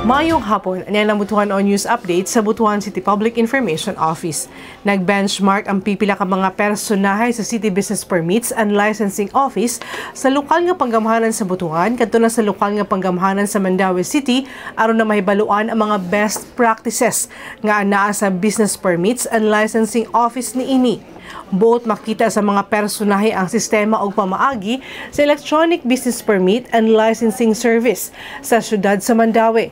Mayong hapon, aniyan ang Butuan On News Update sa Butuan City Public Information Office. Nag-benchmark ang pipila ka mga personahe sa City Business Permits and Licensing Office sa lokal nga panggamhanan sa Butuan kadto na sa lokal nga panggamhanan sa Mandaue City aron na mahibaluan ang mga best practices nga anaa sa Business Permits and Licensing Office niini. Buot makita sa mga personahe ang sistema o pamaagi sa Electronic Business Permit and Licensing Service sa syudad sa Mandaue.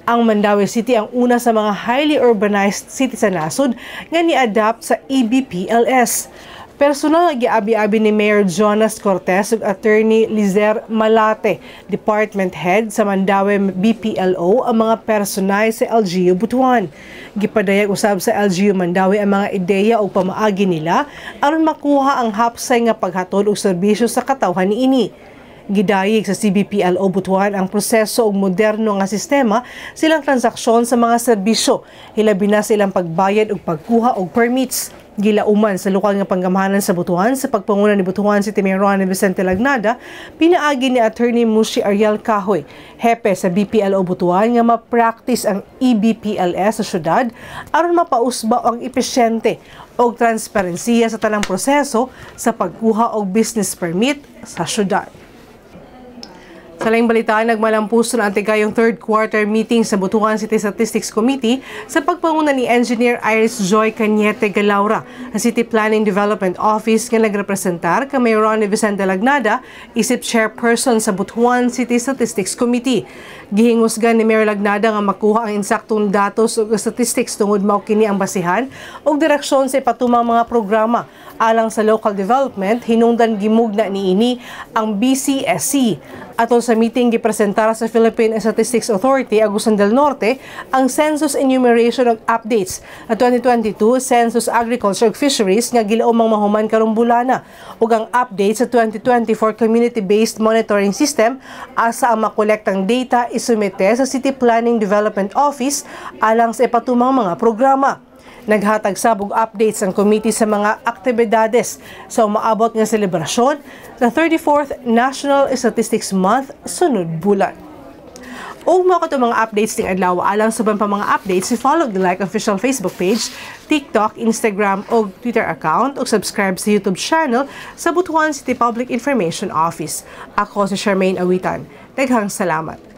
Ang Mandaue City ang una sa mga highly urbanized city sa nasod nga ni-adapt sa EBPLS. Personal nga giabi-abi ni Mayor Jonas Cortez ug Attorney Lizer Malate, Department Head sa Mandaue BPLO ang mga personahe sa LGU Butuan. Gipadayag usab sa LGU Mandaue ang mga ideya o pamaagi nila aron makuha ang hapsay nga paghatod og serbisyo sa katawhan niini. Gidayeg sa CBPLO Butuan ang proseso og moderno nga sistema silang transaksyon sa mga serbisyo, hilabi na silang pagbayad og pagkuha og permits. Gilauman sa lokal nga panggamhanan sa Butuan sa pagpanguna ni Butuan City Mayor Ronnie Vicente Lagnada, pinaagi ni Attorney Mushi Ariel Cahoy, hepe sa BPLO Butuan nga ma-practice ang EBPLS sa syudad aron mapausba ang epesyente og transparensiya sa tanang proseso sa pagkuha og business permit sa syudad. Sa laing balitaan, nagmalampuso na ang tigayong third quarter meeting sa Butuan City Statistics Committee sa pagpanguna ni Engineer Iris Joy Cañete Galaura, ang City Planning Development Office nga nagrepresentar kay Mayor Ronnie Vicente Lagnada, isip chairperson sa Butuan City Statistics Committee. Gihingusgan ni Mayor Lagnada nga makuha ang insaktong datos ug statistics tungod mao kini ang basihan ug direksyon sa ipatumang mga programa alang sa local development. Hinungdan gimugna niini ang BCSC. Atol sa meeting gipresentara sa Philippine Statistics Authority Agusan del Norte ang Census Enumeration of Updates at 2022 Census Agriculture ug Fisheries nga gilaumang mahuman karong bulana ug ang update sa 2024 Community-Based Monitoring System asa ang makolektang data isumite sa City Planning Development Office alang sa ipatumang mga programa. Naghatag sabog updates ang committee sa mga aktibidades sa umaabot nga selebrasyon sa 34th National Statistics Month sunod bulan. O mga kato mga updates ting adlaw alang sa pa mga updates, follow the Like official Facebook page, TikTok, Instagram o Twitter account o subscribe sa YouTube channel sa Butuan City Public Information Office. Ako si Charmaine Awitan. Daghang salamat.